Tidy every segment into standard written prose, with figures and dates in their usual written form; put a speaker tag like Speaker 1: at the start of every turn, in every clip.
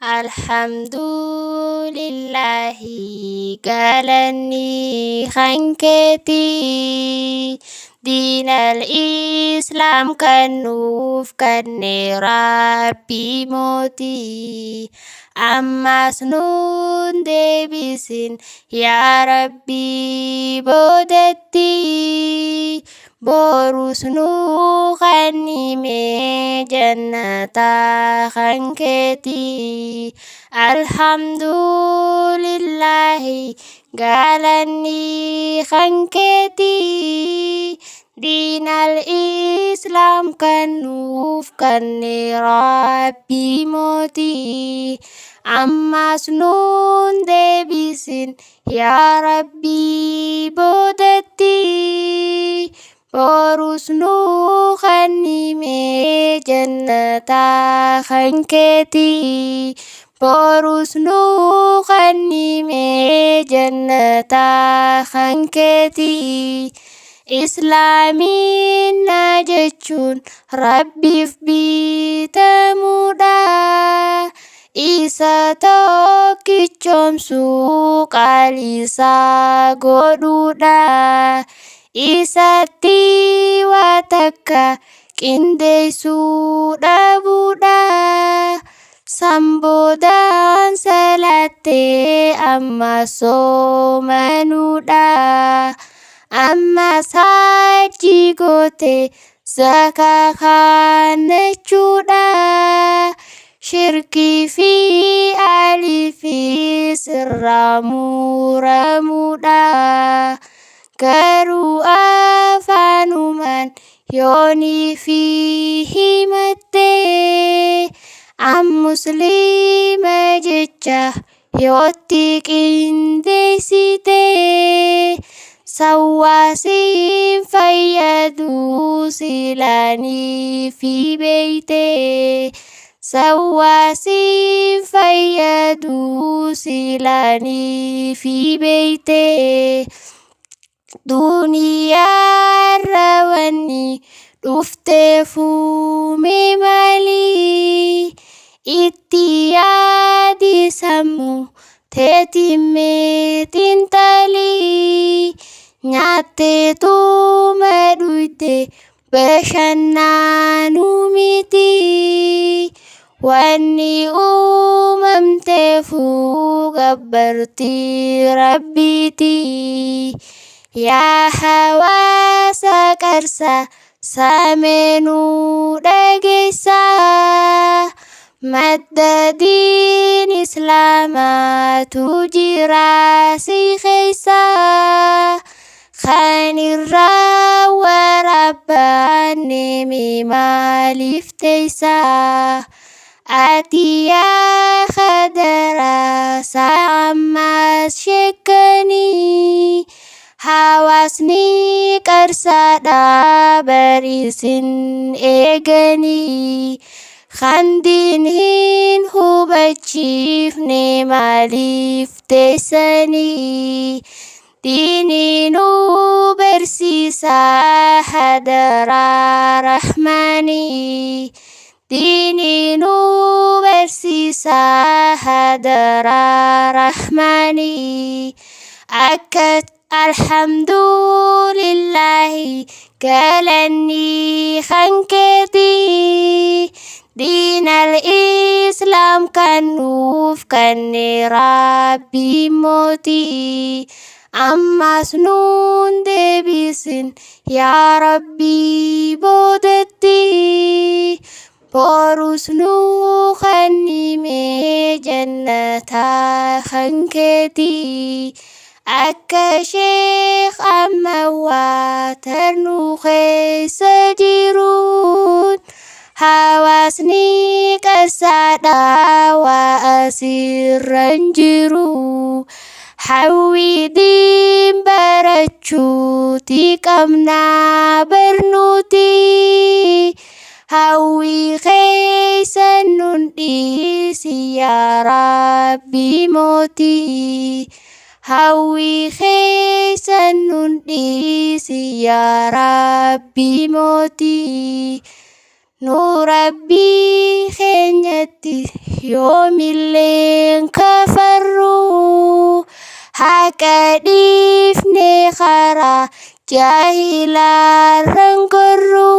Speaker 1: Alhamdulillahi galani khanketi dinal Islam kanuf kanne Rabbi moti ammas nun debisin ya Rabbi bodetti borus nu khanime jannata khanketi Alhamdulillahi galani khanketi dinal Islam kanuf kanne Rabbi moti ammas nun debisin ya Rabbi bodetti borus nu khanime jannata khanketi borus nu khanime jannata khanketi Islaamin na jechuun Rabbiif bitamuudha isa tokkichoomsuu qaalisaa godhuudha isatti waa takka qindeessuu dhabuudha samboodaan salaattee amma soomanuudha ammas hajji goote zakaa kannachuudha shirkii fi alii fi sirraa muramuudha garuu afaanumaan yoonii fi himatte musliima jecha yootti qindeessite sawwaasiin fayyaduu silaanii fi beeyte sawwaasiin fayyaduu silaanii fi beeyte duniyaarra wanni dhufteefuume malii itti yaadi sammuu teetimmee xinxalii nyaatteetuma dhuyte bashannaanuu miti wanni uumamteefuu gabbartii rabbiiti yaa hawaasa qarsaa sameenuu dhageessaa madda diin islaamaatu jira si keeysaa kan irraa waraabbanne maaliif teeysaa ati yaa khadaraasa ammas sheekanii hawaasni qarsaadhaa bariisin eeganii kan diin hin hubachiifne maaliif teessanii diiniinuu barsiisaa hadaraa rahmaanii diiniinuu barsiisaa hadaraa rahmaanii akka alhamdulillahi galanni khanketi diinal Islam kannuuf kanne Rabbi moti ammas nun deebisin yaa Rabbi bodetti borus nu khannime jannata khanketi akka sheekh amma waatarnu keessa jiruun hawaasni qarsaadhaa waa asirran jiru hawwii diin barachuuti qabnaa barnuuti hawwii keeysan nun dhiisi yaa Rabbi moti hawwii keeysan nun dhiisi yaa Rabbi moti nu rabbii keenyatti yoomilleen kafarru haqa dhiifnee karaa jaahilarran gorru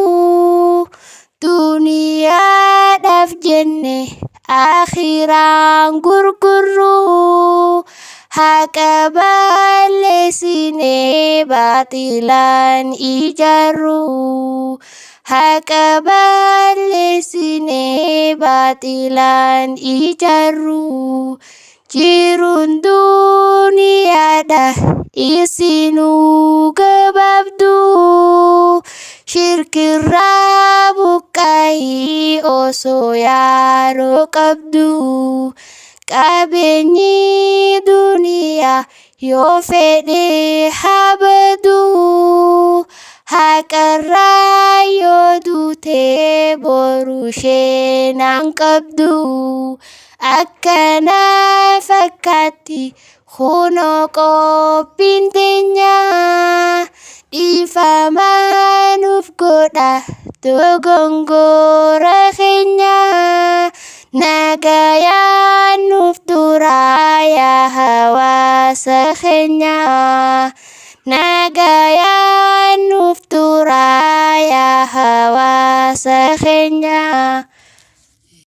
Speaker 1: duniyaadhaaf jenne akhiraan gurgurru haqa balleessinee baaxilaan ijaarru haqa balleessinee baaxilaan ijaarru jiruun duniyaadha isinuu gabaabdu shirkirraa buqqaa'ii osoo yaadoo qabdu qabeenyi duniyaa yoo fedhe haa badu haqarraa yoo duutee boru ishee naan qabdu akkana fakkaatti kunoo qophiin teenya dhiifamaa nuuf godha dogongora keenya nagayaan nuuf turaa yaa hawaasa keenya nagayaan nuuf turaa yaa hawaasa keenya.